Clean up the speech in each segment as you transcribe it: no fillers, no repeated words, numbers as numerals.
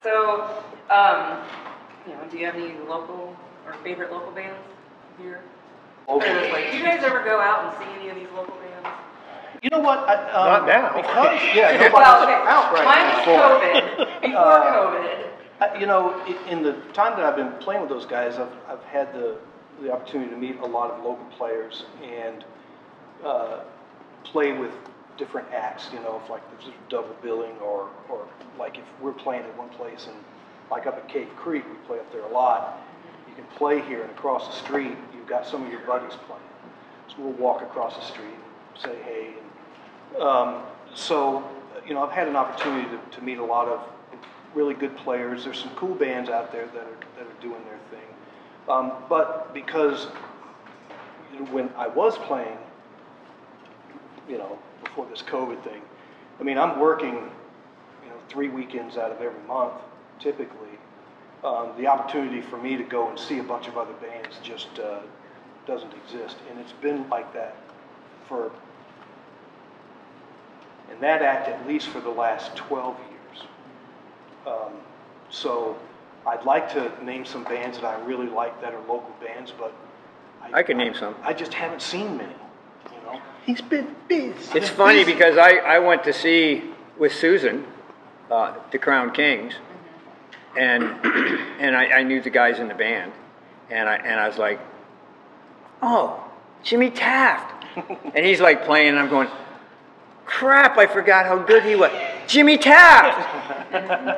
So, do you have any local or favorite local bands here? Do you guys ever go out and see any of these local bands? You know what? Not now. Because, nobody's out right now. Mine was COVID. Before COVID. In the time that I've been playing with those guys, I've had the opportunity to meet a lot of local players and play with different acts. If like there's double billing or like if we're playing at one place and like up at Cave Creek, we play up there a lot. You can play here and across the street, you've got some of your buddies playing. So we'll walk across the street and say hey. I've had an opportunity to meet a lot of really good players. There's some cool bands out there that are doing their thing. But because when I was playing, before this COVID thing, I'm working, 3 weekends out of every month, typically. The opportunity for me to go and see a bunch of other bands just doesn't exist. And it's been like that in that act at least for the last 12 years. So I'd like to name some bands that I really like that are local bands, but I can name some. I just haven't seen many. He's been busy. It's funny because I went to see with Susan the Crown Kings, and I knew the guys in the band, and I was like, oh, Jimmy Taft, and he's like playing, and I'm going, crap, I forgot how good he was. Jimmy Taft!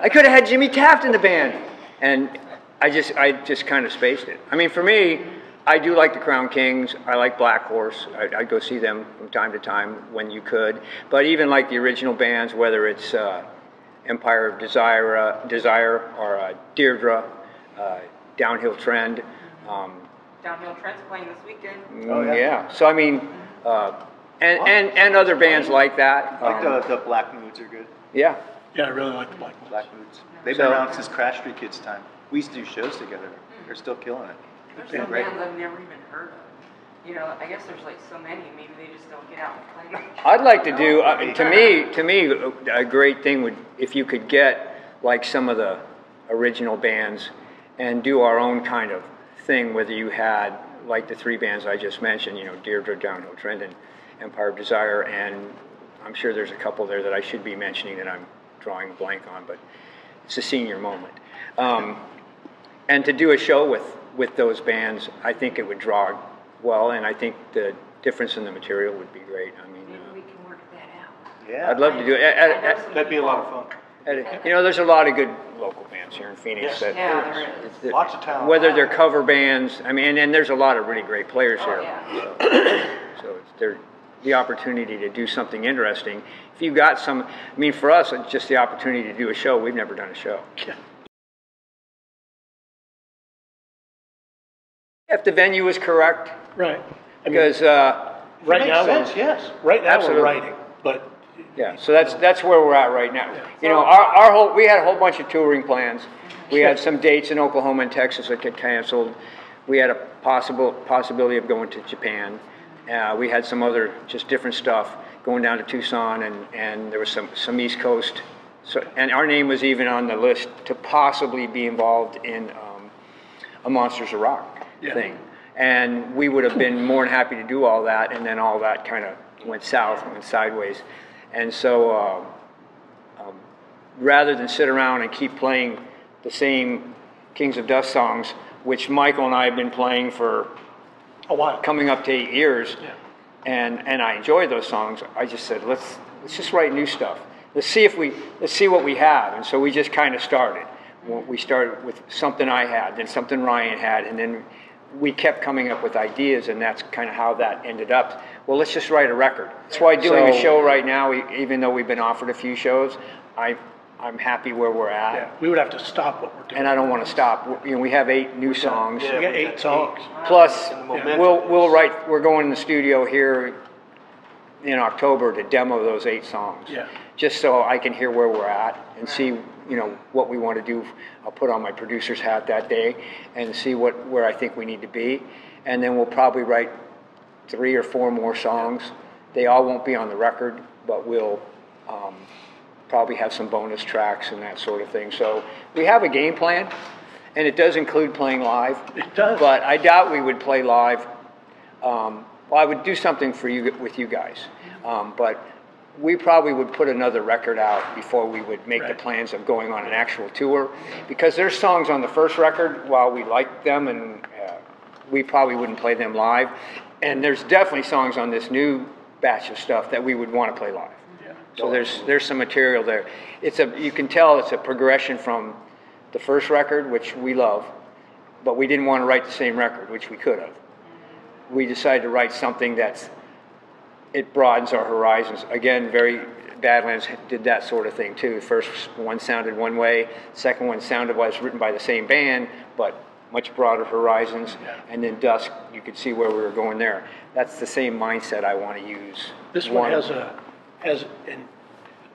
I could have had Jimmy Taft in the band, and I just kind of spaced it. For me, I do like the Crown Kings. I like Black Horse. I'd go see them from time to time when you could. But even like the original bands, whether it's Empire of Desire or Deirdre, Downhill Trend. Downhill Trend's playing this weekend. Yeah. So and other bands like that. I like the Black Moods are good. Yeah. Yeah, I really like the Black Moods. Black Moods. They've been around since Crash Street Kids time. We used to do shows together. They're still killing it. There's some bands I've never even heard of. I guess there's like so many, maybe they just don't get out and play. I'd like to do, to me, a great thing would, if you could get like some of the original bands and do our own kind of thing, whether you had like the 3 bands I just mentioned, Deirdre, Downhill Trend, and Empire of Desire, and I'm sure there's a couple there that I should be mentioning that I'm drawing a blank on, but it's a senior moment. And to do a show with those bands, I think it would draw well, and I think the difference in the material would be great. Maybe we can work that out. Yeah. I'd love to do it. That'd be a lot of fun. There's a lot of good local bands here in Phoenix. Yes. There is. Lots of talent. Whether they're cover bands, and there's a lot of really great players here. Yeah. So it's the opportunity to do something interesting. If you got some, for us, it's just the opportunity to do a show. We've never done a show. Yeah. If the venue is correct. Right. Because right now, yes. Right now Absolutely. we're writing, but yeah. So that's where we're at right now. Yeah. We had a whole bunch of touring plans. We had some dates in Oklahoma and Texas that get canceled. We had a possibility of going to Japan. We had some other just different stuff going down to Tucson, and there was some East Coast. So, and our name was even on the list to possibly be involved in a Monsters of Rock thing. And we would have been more than happy to do all that, and then all that kind of went south and went sideways. And so rather than sit around and keep playing the same Kings of Dust songs, which Michael and I have been playing for a while, coming up to 8 years, and I enjoy those songs, I just said, let's just write new stuff. Let's see what we have. And so we just kind of started. We started with something I had, then something Ryan had, and then we kept coming up with ideas, and that's kind of how that ended up. Well, let's just write a record. That's why doing a show right now, even though we've been offered a few shows, I'm happy where we're at. Yeah, we would have to stop what we're doing. And I don't want to stop. We have 8 new songs. We got 8 songs. Plus, we'll write. We're going in the studio here in October to demo those 8 songs. Yeah. Just so I can hear where we're at and see, what we want to do. I'll put on my producer's hat that day and see where I think we need to be, and then we'll probably write 3 or 4 more songs. They all won't be on the record, but we'll probably have some bonus tracks and that sort of thing. So we have a game plan, and it does include playing live. It does. But I doubt we would play live. Well, I would do something for you with you guys, but we probably would put another record out before we would make the Right. plans of going on an actual tour, because there's songs on the first record, while we like them, and we probably wouldn't play them live, and there's definitely songs on this new batch of stuff that we would want to play live. Yeah. So there's some material there. You can tell it's a progression from the first record, which we love, but we didn't want to write the same record, which we could have. We decided to write something it broadens our horizons. Again, Badlands did that sort of thing too. First one sounded one way, second one was written by the same band, but much broader horizons. Yeah. And then Dusk, you could see where we were going there. That's the same mindset I want to use. This one has an,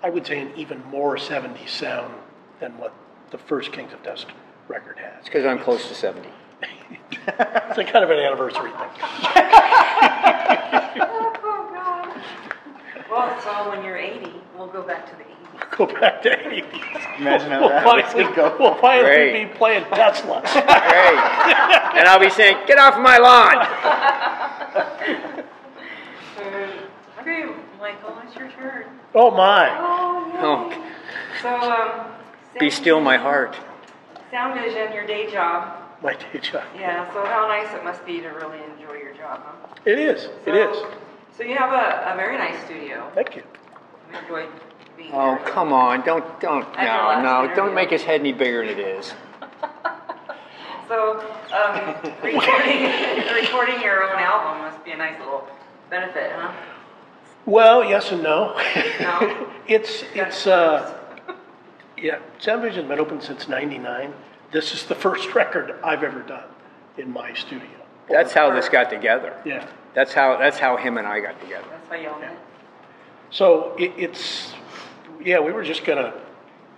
I would say, an even more 70s sound than what the first Kings of Dust record has. It's because I'm close to 70. It's a kind of an anniversary thing. Oh, God. Well, so when you're 80, we'll go back to the 80s. Go back to 80s. Imagine how that We'll finally Great. be playing Tesla. Great. And I'll be saying, get off my lawn. Okay, Michael, it's your turn. Oh my. Oh, Oh, So, be still my heart. Sound Vision, your day job. My day job. Yeah, so how nice it must be to really enjoy your job, huh? It is. It is. So you have a very nice studio. Thank you. I enjoyed being Oh, here. come on. Don't, last no, interview. don't make his head any bigger than it is. So, recording your own album must be a nice little benefit, huh? Well, yes and no. No? it's yeah. Sound Vision's been open since '99. This is the first record I've ever done in my studio. That's how this got together. Yeah. That's how him and I got together. That's how y'all met. So we were just gonna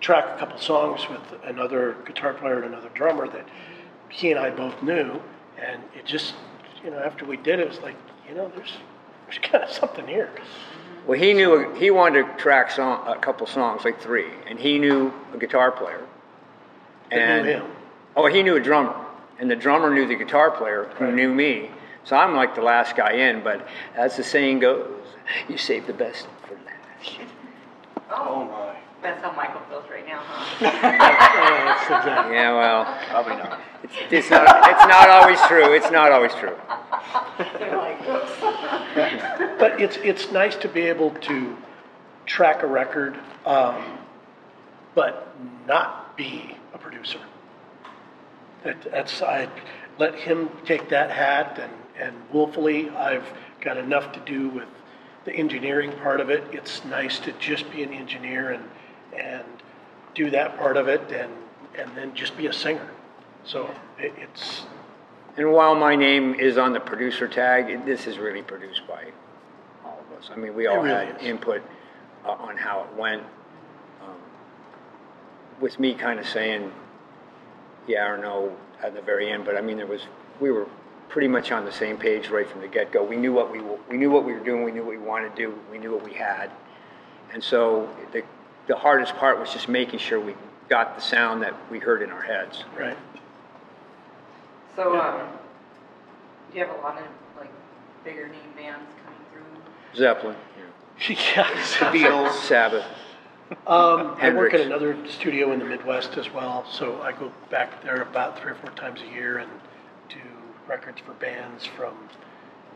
track a couple songs with another guitar player and another drummer that he and I both knew, and it just, after we did it, it was like, there's kind of something here. Well, he wanted to track a couple songs, like 3, and he knew a guitar player. That knew him. Oh, he knew a drummer, and the drummer knew the guitar player who Right. knew me. So I'm like the last guy in, but as the saying goes, you save the best for last. Oh, my. that's how Michael feels right now, huh? That's exactly. Yeah, well, Probably not. it's not always true. It's not always true. They're like, oops. But it's nice to be able to track a record, but not be a producer. I let him take that hat, and willfully I've got enough to do with the engineering part of it. It's nice to just be an engineer and do that part of it, and then just be a singer. So it's. And while my name is on the producer tag, this is really produced by all of us. I mean, we all It really had is. input on how it went. With me kind of saying yeah or no at the very end, but I mean, we were pretty much on the same page right from the get-go. We knew what we were doing. We knew what we wanted to do. We knew what we had, and so the hardest part was just making sure we got the sound that we heard in our heads. Right. So, do you have a lot of, bigger name bands coming through? Zeppelin, Yeah. Beatles. Sabbath. I work Hendrix. at another studio in the Midwest as well, so I go back there about 3 or 4 times a year and do records for bands from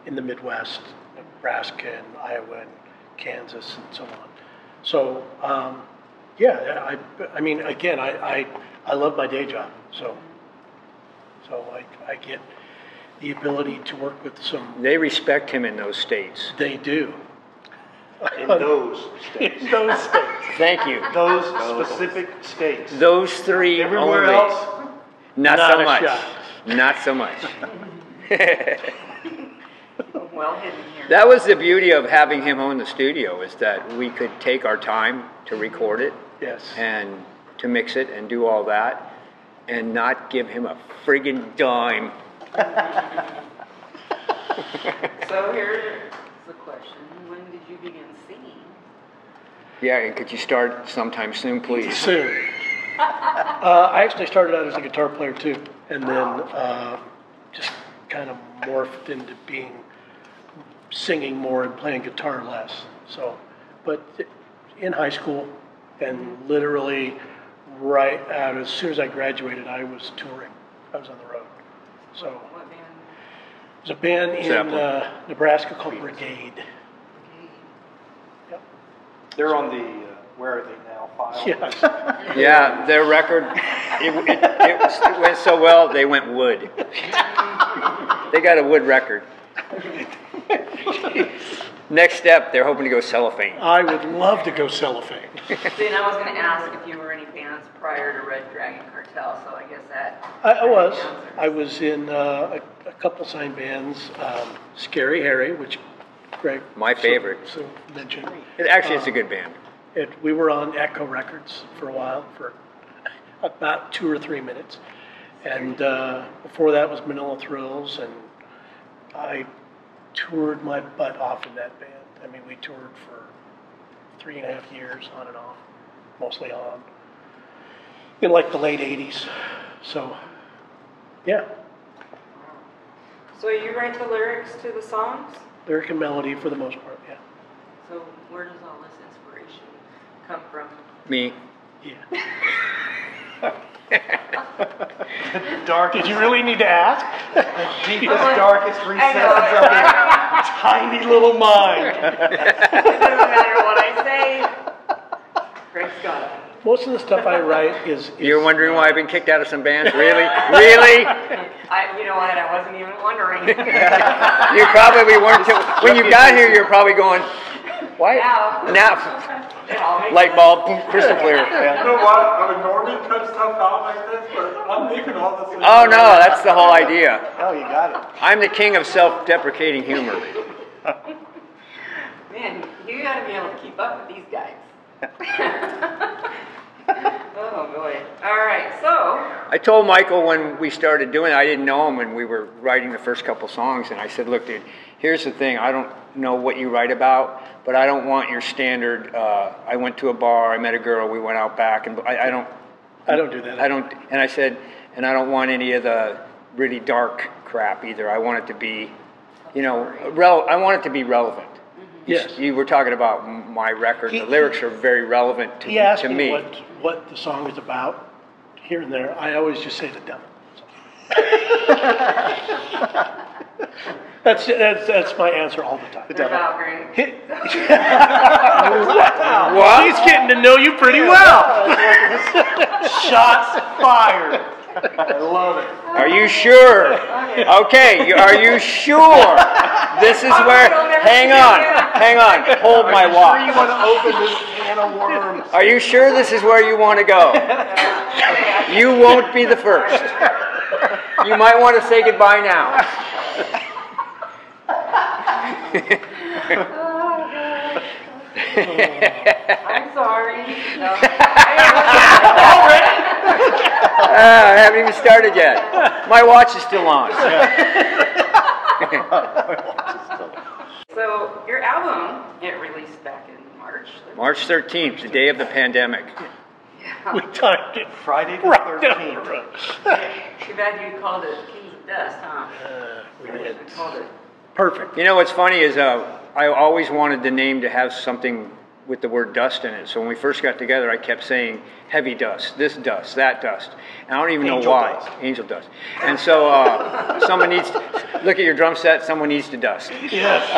in the Midwest, Nebraska and Iowa and Kansas and so on. So, I mean, again, I love my day job, so I get the ability to work with some. They respect him in those states. They do. In those states. In those states. Thank you. Those specific states. Those 3 Everywhere only. else, Not Not so a much. shot. Not so much. Well hidden here. That was the beauty of having him own the studio, is that we could take our time to record it Yes. and to mix it and do all that and not give him a friggin' dime. So here's the question. When did you begin singing? Yeah, and could you start sometime soon, please? Soon. I actually started out as a guitar player too, and then just kind of morphed into singing more and playing guitar less. So, but in high school, and literally right out as soon as I graduated, I was touring. I was on the road. So What band? there's a band in Zeppelin. Nebraska called Brigade. Yep. They're on the Where Are They Now file. Yes. Yeah, their record, it went so well, they went wood. They got a wood record. Next step, they're hoping to go cellophane. I would love to go cellophane. See, and I was gonna ask if you were any bands prior to Red Dragon Cartel, so I guess that. I was. answers. I was in a couple signed bands, Scary Harry, which Greg. My favorite. So mentioned. Actually, it's a good band. We were on Echo Records for a while, for about 2 or 3 minutes. And before that was Manila Thrills, and I toured my butt off in that band. I mean, we toured for 3.5 years, on and off, mostly on, in like the late 80s. So, yeah, So you write the lyrics to the songs? lyric and melody for the most part, yeah. So where does all this inspiration come from? Me. Yeah. Darkest, Did you really need to ask? deepest, darkest I recesses know. of your tiny little mind. It doesn't matter what I say. Greg's got it. Most of the stuff I write is You're wondering why I've been kicked out of some bands? Really? Really? You know what? I wasn't even wondering. You probably weren't. When you got here, you're probably going, why? Now. It all makes Light sense. bulb, crystal clear. You know what? I would normally cut stuff out like this, but I'm leaving all this in. Oh no, that's the whole idea. Oh, you got it. I'm the king of self-deprecating humor. Man, you gotta be able to keep up with these guys. Oh boy. All right, so I told Michael when we started doing it, I didn't know him when we were writing the first couple songs, and I said, look, dude, here's the thing. I don't know what you write about, but I don't want your standard, I went to a bar, I met a girl, we went out back, and I don't do that. and I said, and I don't want any of the really dark crap either. I want it to be, you know, I want it to be relevant. Yes. You were talking about my record. The lyrics are very relevant He asked to me me. what the song is about, here and there. I always just say the devil. That's my answer all the time. they're about Greg. What? He's getting to know you pretty well. Shots fired. I love it. Are you sure? Okay, are you sure? This is where, hang on, hold my You watch. want to open this can of worms? Are you sure this is where you want to go? You won't be the first. You might want to say goodbye now. I'm sorry. No. I haven't even started yet. My watch is still on. So your album, it released back in March. March 13th, the day of the pandemic. We timed it Friday the right down the 13th. road. Too bad you called it Kings of Dust, huh? We did. Called it. Perfect. You know what's funny is I always wanted the name to have something with the word dust in it. So when we first got together, I kept saying heavy dust, this dust, that dust. And I don't even know Angel why. dust. Angel dust. And so someone needs to look at your drum set. Someone needs to dust. Yes.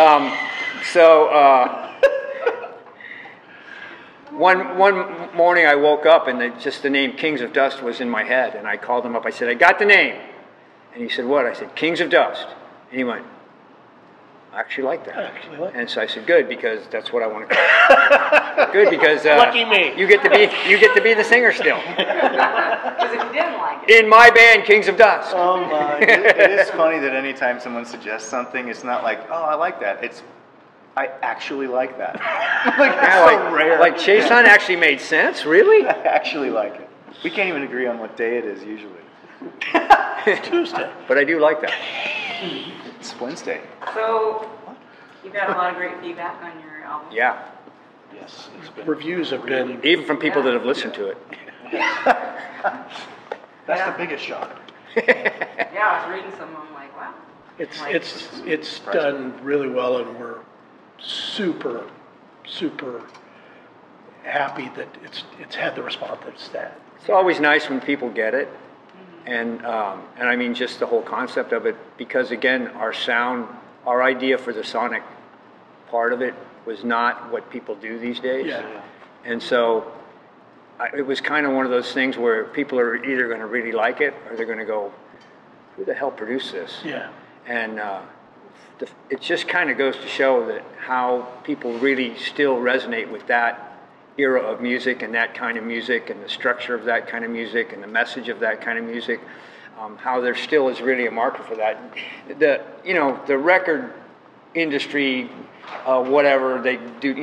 One morning I woke up and just the name Kings of Dust was in my head, and I called him up. I said, I got the name. And he said, what? I said, Kings of Dust. And he went, I actually like that. I actually like And so I said, good, because that's what I want to call it. Good, because Lucky me. you get to be the singer still. Because if you didn't like it, In my band, Kings of Dust. Oh my! It is funny that anytime someone suggests something, it's not like, oh, I like that. It's, I actually like that. Like, it's Yeah, so rare. like Chase Hunt actually made sense, really? I actually like it. We can't even agree on what day it is usually. Tuesday. But I do like that. It's Wednesday. so you got a lot of great feedback on your album. Yeah. Yes, it's been. Reviews have been, Even from people that have listened to it. That's the biggest shock. Yeah, I was reading some, I'm like, wow. it's done really well, and we're super happy that it's had the response that it's had. It's always nice when people get it, and I mean just the whole concept of it, because again, our sound, our idea for the sonic part of it was not what people do these days. Yeah. And so it was kind of one of those things where people are either going to really like it or they're going to go, who the hell produced this? Yeah. And it just kind of goes to show that how people really still resonate with that era of music and that kind of music and the structure of that kind of music and the message of that kind of music, how there still is really a market for that. The record industry, whatever they do,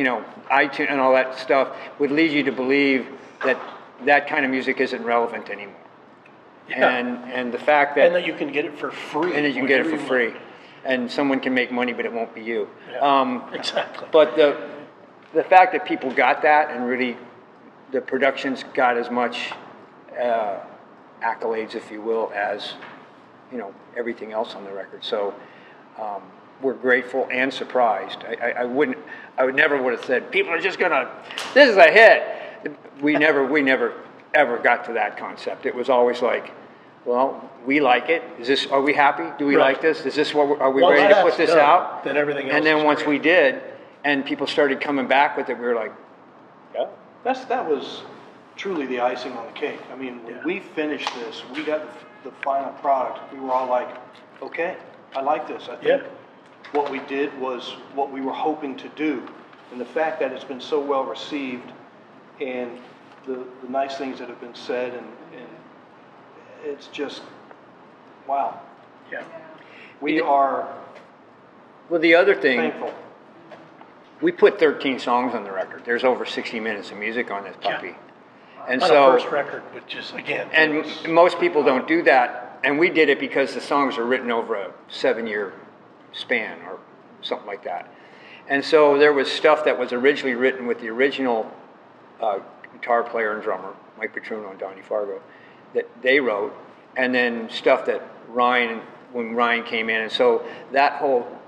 iTunes and all that stuff would lead you to believe that that kind of music isn't relevant anymore. Yeah. And the fact that... And that you can get it for free. And that you can get it for whenever you free. And someone can make money, but it won't be you. want. Yeah, exactly. But the fact that people got that and really the productions got as much accolades, if you will, as everything else on the record. So we're grateful and surprised. I would never would have said people are just gonna, this is a hit. We never ever got to that concept. It was always like, well, we like it. Are we happy? Do we like this? Is this are we Once ready to put that's this done, out? then everything else And then is once great. we did, and people started coming back with it, we were like, yeah. That was truly the icing on the cake. I mean, when we finished this, we got the final product, we were all like, okay, I like this. I think what we did was what we were hoping to do. And the fact that it's been so well received and the nice things that have been said and it's just, wow. Yeah. We are Well, the other thing, thankful. we put 13 songs on the record. There's over 60 minutes of music on this puppy. And On so, a first record, which is, again. and most people don't do that. And we did it because the songs are written over a 7-year span or something like that. And so there was stuff that was originally written with the original guitar player and drummer, Mike Petruno and Donnie Fargo, that they wrote, and then stuff that when Ryan came in. And so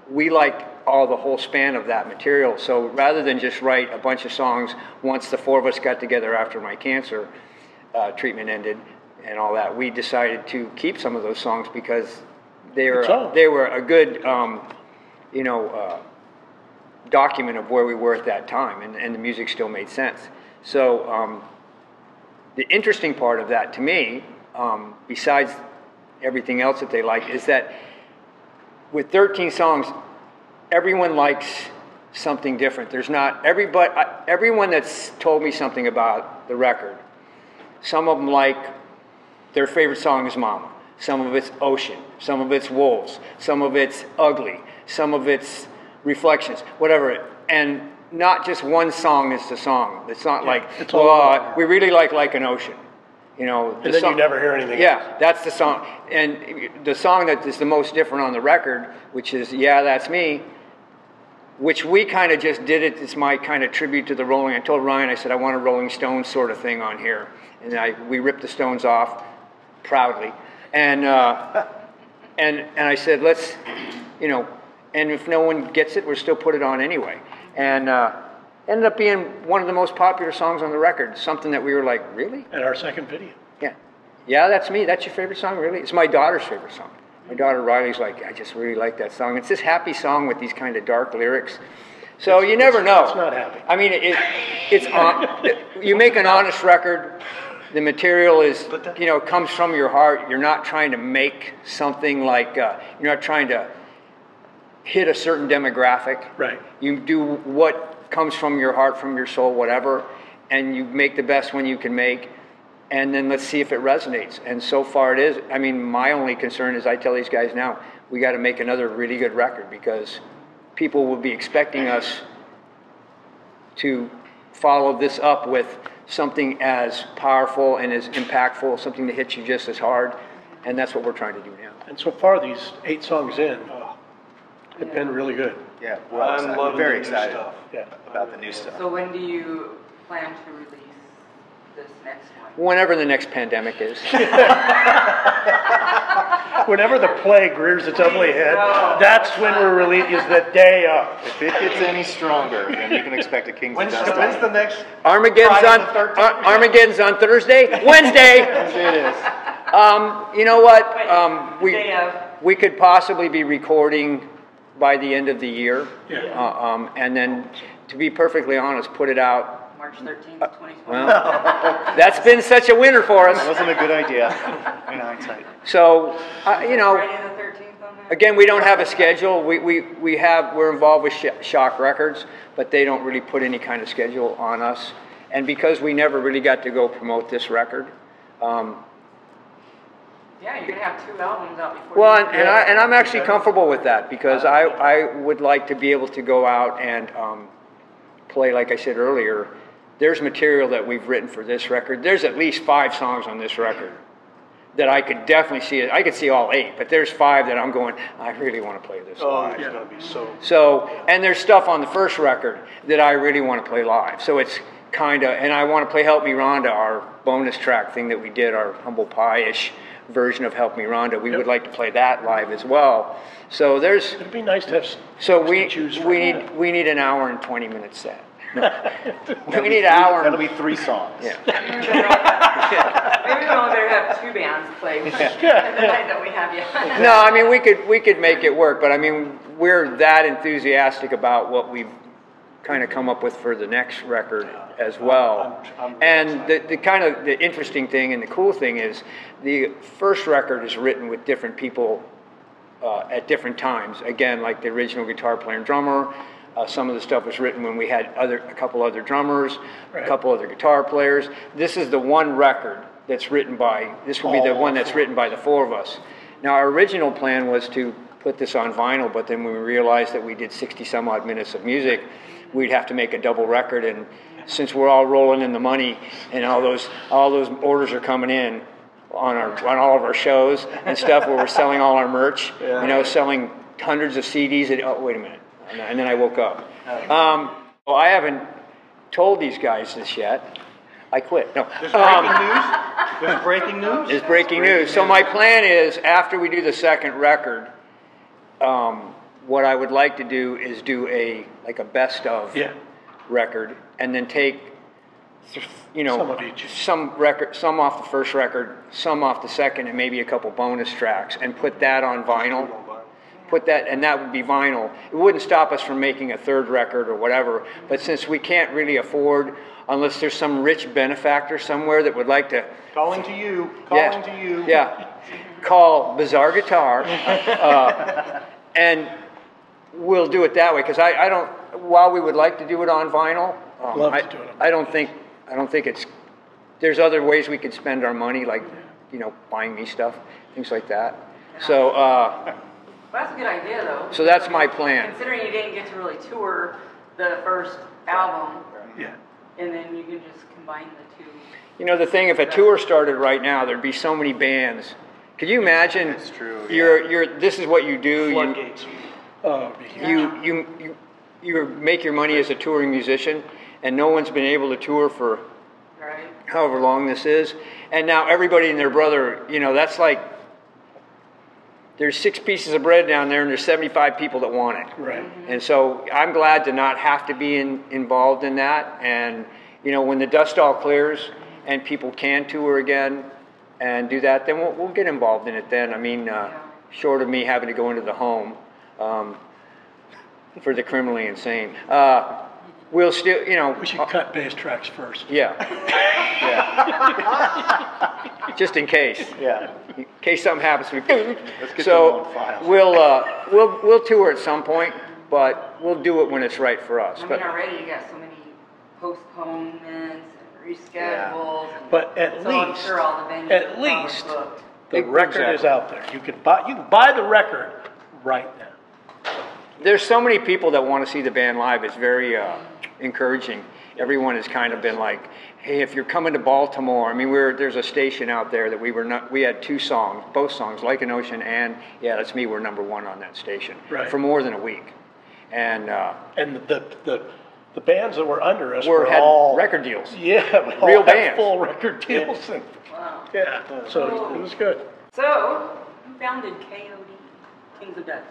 we liked the whole span of that material. So rather than just write a bunch of songs once the four of us got together after my cancer treatment ended and all that, we decided to keep some of those songs because they were a good, document of where we were at that time, and the music still made sense. So the interesting part of that to me, besides everything else that they like, is that with 13 songs, everyone likes something different. There's not everyone that's told me something about the record. Some of them like their favorite song is Mama. Some of it's Ocean. Some of it's Wolves. Some of it's Ugly. Some of it's Reflections. Whatever. And not just one song is the song. It's not it's all we really like an Ocean. And then you never hear anything else. Yeah, that's the song. And the song that is the most different on the record, which is Yeah, That's Me, which we kind of just did it. It's my kind of tribute to the Rolling. I told Ryan, I said, I want a Rolling Stones sort of thing on here. And we ripped the Stones off proudly. And I said, let's, and if no one gets it, we'll still put it on anyway. And ended up being one of the most popular songs on the record. Something that we were like, really? And our second video. Yeah. Yeah, That's Me. That's your favorite song, really? It's my daughter's favorite song. My daughter Riley's like, I just really like that song. It's this happy song with these kind of dark lyrics. So you never know. It's not happy. I mean, you make an honest record. The material is, comes from your heart. You're not trying to make something like, you're not trying to hit a certain demographic. Right. You do what comes from your heart, from your soul, whatever, and you make the best one you can make, and then let's see if it resonates. And so far it is. I mean, my only concern is I tell these guys now, we got to make another really good record because people will be expecting us to follow this up with something as powerful and as impactful, something that hits you just as hard, and that's what we're trying to do now. And so far, these 8 songs in, It's been really good. Yeah, we're I'm excited. loving Very the new excited stuff. Yeah. about the new stuff. So when do you plan to release this next one? Whenever the next pandemic is. Whenever the plague rears its ugly head, No. that's when we're really, is the day of. If it gets any stronger, then you can expect a King's of When's Dust the album. next? Armageddon's Friday on the 13th? Armageddon's on Thursday, Wednesday. It is. You know what? The day of. We could possibly be recording by the end of the year. Yeah. And then, to be perfectly honest, put it out. March 13th, 2020. Well, that's been such a winter for That us. wasn't a good idea in hindsight. So, you know, Friday the 13th on that? again, we don't have a schedule. We're involved with Shock Records, but they don't really put any kind of schedule on us. And because we never really got to go promote this record, Yeah, you're gonna have 2 albums out before. well, you and I'm actually comfortable with that because I would like to be able to go out and play, like I said earlier. There's material that we've written for this record. There's at least 5 songs on this record that I could definitely see it. I could see all 8, but there's 5 that I'm going, I really want to play this Oh, live. it's gonna be so. So, and there's stuff on the first record that I really want to play live. So it's kind of, and I want to play Help Me Rhonda, our bonus track thing that we did, our Humble Pie-ish version of Help Me Rhonda. We would like to play that live as well. So there's, It'd be nice to have so songs to choose from. we need an hour and 20 minute set. We need an hour. That'll be 3 songs. Yeah. Maybe we only better have 2 bands play the night that we have you. No, I mean we could make it work, but I mean we're that enthusiastic about what we've kind of come up with for the next record as well. I'm And the kind of the interesting thing and the cool thing is the first record is written with different people at different times. Again, like the original guitar player and drummer. Some of the stuff was written when we had a couple other drummers, a couple other guitar players. This is the one record that's written by, this will be the one that's written by the 4 of us. Now, our original plan was to put this on vinyl, but then when we realized that we did 60 some odd minutes of music, we'd have to make a double record. And since we're all rolling in the money and all those orders are coming in on all of our shows and stuff where we're selling all our merch, you know, selling hundreds of CDs. Oh, wait a minute. And then I woke up. Well, I haven't told these guys this yet. I quit. No. There's breaking news? There's breaking news? It's breaking news. So my plan is, after we do the second record, what I would like to do is do a best of record, and then take, you know, Some of each. some off the first record, some off the second, and maybe a couple bonus tracks, and put that on vinyl. Put that, and that would be vinyl. It wouldn't stop us from making a third record or whatever, but since we can't really afford, unless there's some rich benefactor somewhere that would like to, Calling to you, yeah, calling to you. yeah, call Bizarre Guitar, and we'll do it that way. Because I don't, while we would like to do it on vinyl, Love to do it on I don't think it's. There's other ways we could spend our money, like, you know, buying me stuff, things like that. So. Well, that's a good idea, though. So that's my plan. Considering you didn't get to really tour the first album, Yeah. and then you can just combine the 2. You know, the thing, if a tour started right now, there'd be so many bands. Could you imagine? It's true, This is what you do. Floodgates. Oh, it'd be huge. You make your money as a touring musician, and no one's been able to tour for Right? however long this is. And now everybody and their brother, you know, that's like, there's 6 pieces of bread down there, and there's 75 people that want it. Right. And so I'm glad to not have to be involved in that. And, you know, when the dust all clears and people can tour again and do that, then we'll get involved in it then. I mean, short of me having to go into the home for the criminally insane. We'll still, you know. We should cut bass tracks first. Yeah. Just in case. Yeah. In case something happens to me. Let's get So them on file. we'll tour at some point, but we'll do it when it's right for us. I mean, But already you got so many postponements and reschedules. And But at so I'm least- sure all the venues at are probably least- booked. The record is out there. You can buy the record right now. there's so many people that want to see the band live. It's very encouraging. everyone has kind of been like, hey, if you're coming to Baltimore, I mean, there's a station out there that we had 2 songs, both songs, Like an Ocean and Yeah, That's Me, were #1 on that station Right. for more than a week. And the bands that were under us were had all record deals. Yeah, we all Real had bands. full record deals. And, Wow. yeah, so it was good. So, who founded KOD, Kings of Dust?